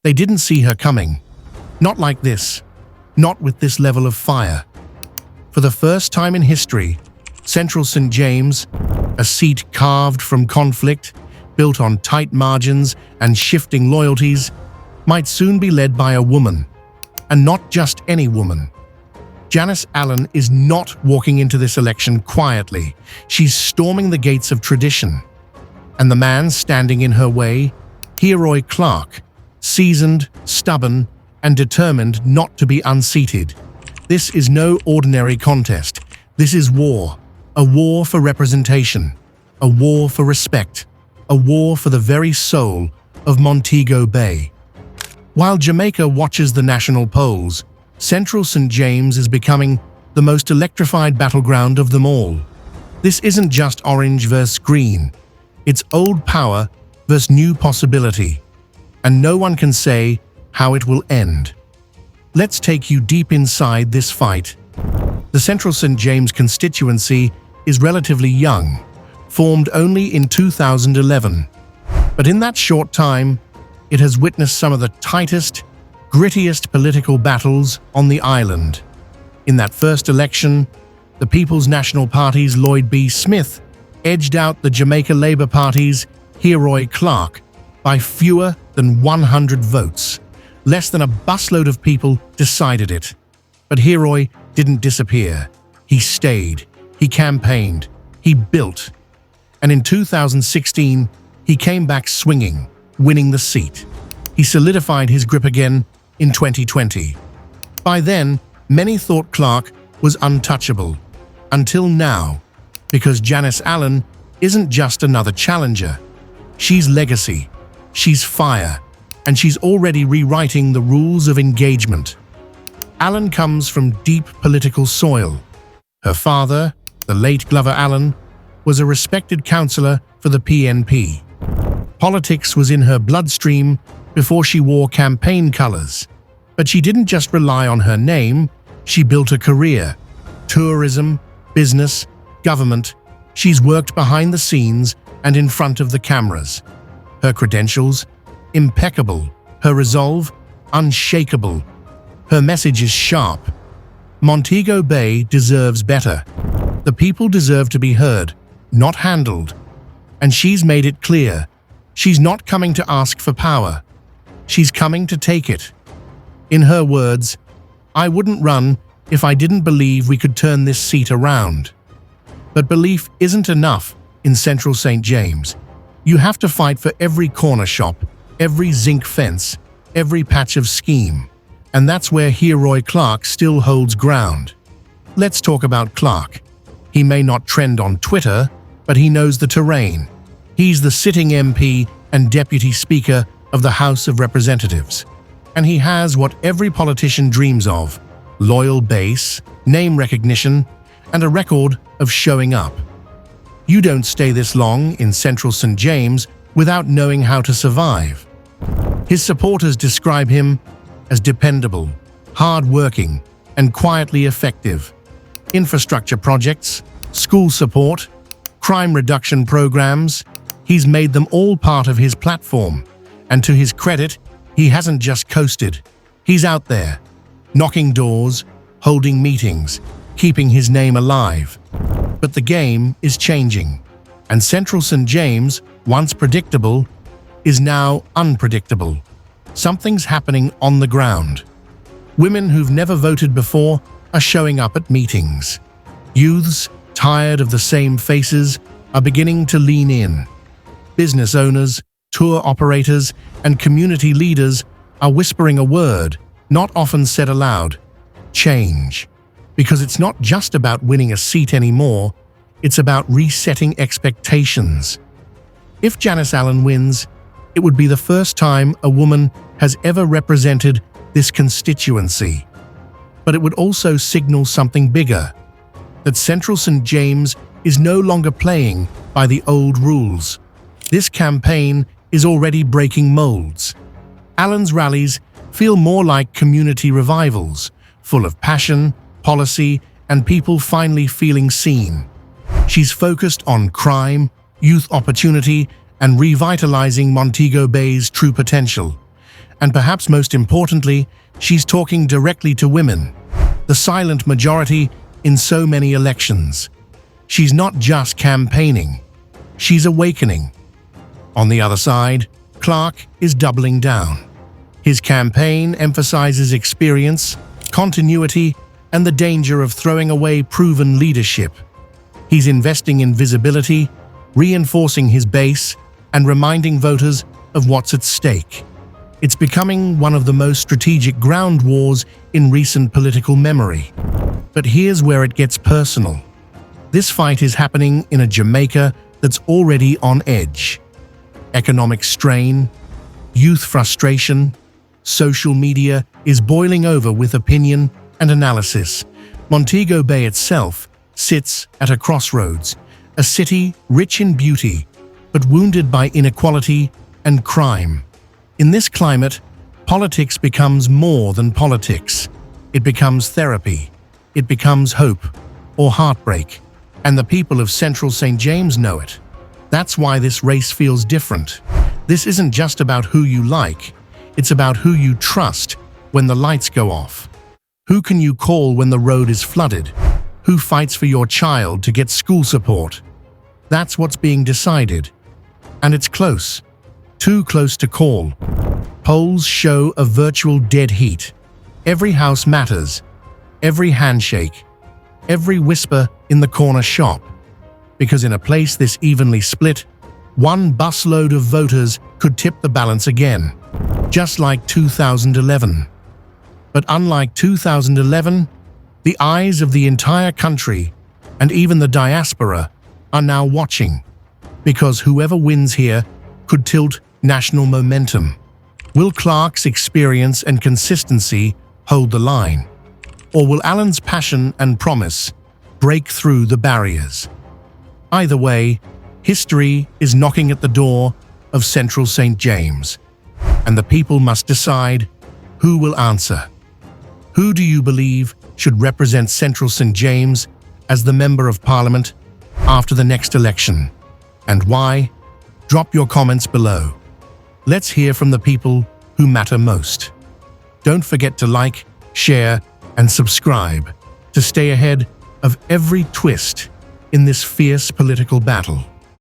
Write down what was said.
They didn't see her coming. Not like this. Not with this level of fire. For the first time in history, Central St. James, a seat carved from conflict, built on tight margins and shifting loyalties, might soon be led by a woman. And not just any woman. Janice Allen is not walking into this election quietly. She's storming the gates of tradition. And the man standing in her way, Heroy Clarke, seasoned, stubborn, and determined not to be unseated. This is no ordinary contest. This is war. A war for representation. A war for respect. A war for the very soul of Montego Bay. While Jamaica watches the national polls, Central St. James is becoming the most electrified battleground of them all. This isn't just orange versus green. It's old power versus new possibility. And no one can say how it will end. Let's take you deep inside this fight. The Central St. James constituency is relatively young, formed only in 2011. But in that short time, it has witnessed some of the tightest, grittiest political battles on the island. In that first election, the People's National Party's Lloyd B. Smith edged out the Jamaica Labour Party's Heroy Clarke by fewer than 100 votes. Less than a busload of people decided it. But Heroy didn't disappear. He stayed. He campaigned. He built. And in 2016, he came back swinging, winning the seat. He solidified his grip again in 2020. By then, many thought Clarke was untouchable. Until now, because Janice Allen isn't just another challenger. She's legacy, she's fire, and she's already rewriting the rules of engagement. Allen comes from deep political soil. Her father, the late Glover Allen, was a respected councillor for the PNP. Politics was in her bloodstream before she wore campaign colours. But she didn't just rely on her name, she built a career. Tourism, business, government. She's worked behind the scenes and in front of the cameras. Her credentials? Impeccable. Her resolve? Unshakable. Her message is sharp. Montego Bay deserves better. The people deserve to be heard, not handled. And she's made it clear. She's not coming to ask for power. She's coming to take it. In her words, "I wouldn't run if I didn't believe we could turn this seat around." But belief isn't enough in Central St. James. You have to fight for every corner shop, every zinc fence, every patch of scheme. And that's where Heroy Clarke still holds ground. Let's talk about Clarke. He may not trend on Twitter, but he knows the terrain. He's the sitting MP and Deputy Speaker of the House of Representatives. And he has what every politician dreams of: loyal base, name recognition, and a record of showing up. You don't stay this long in Central St. James without knowing how to survive. His supporters describe him as dependable, hard-working, and quietly effective. Infrastructure projects, school support, crime reduction programs, he's made them all part of his platform. And to his credit, he hasn't just coasted. He's out there, knocking doors, holding meetings, keeping his name alive. But the game is changing, and Central St. James, once predictable, is now unpredictable. Something's happening on the ground. Women who've never voted before are showing up at meetings. Youths, tired of the same faces, are beginning to lean in. Business owners, tour operators, and community leaders are whispering a word, not often said aloud: change. Because it's not just about winning a seat anymore, it's about resetting expectations. If Janice Allen wins, it would be the first time a woman has ever represented this constituency. But it would also signal something bigger: that Central St. James is no longer playing by the old rules. This campaign is already breaking molds. Allen's rallies feel more like community revivals, full of passion, policy, and people finally feeling seen. She's focused on crime, youth opportunity, and revitalizing Montego Bay's true potential. And perhaps most importantly, she's talking directly to women, the silent majority in so many elections. She's not just campaigning, she's awakening. On the other side, Clarke is doubling down. His campaign emphasizes experience, continuity, and the danger of throwing away proven leadership. He's investing in visibility, reinforcing his base, and reminding voters of what's at stake. It's becoming one of the most strategic ground wars in recent political memory. But here's where it gets personal. This fight is happening in a Jamaica that's already on edge. Economic strain, youth frustration, social media is boiling over with opinion and analysis. Montego Bay itself sits at a crossroads, a city rich in beauty, but wounded by inequality and crime. In this climate, politics becomes more than politics. It becomes therapy. It becomes hope or heartbreak. And the people of Central St. James know it. That's why this race feels different. This isn't just about who you like. It's about who you trust when the lights go off. Who can you call when the road is flooded? Who fights for your child to get school support? That's what's being decided. And it's close. Too close to call. Polls show a virtual dead heat. Every house matters. Every handshake. Every whisper in the corner shop. Because in a place this evenly split, one busload of voters could tip the balance again. Just like 2011. But unlike 2011, the eyes of the entire country, and even the diaspora, are now watching. Because whoever wins here could tilt national momentum. Will Clarke's experience and consistency hold the line? Or will Allen's passion and promise break through the barriers? Either way, history is knocking at the door of Central St. James, and the people must decide who will answer. Who do you believe should represent Central St. James as the Member of Parliament after the next election? And why? Drop your comments below. Let's hear from the people who matter most. Don't forget to like, share, and subscribe to stay ahead of every twist in this fierce political battle.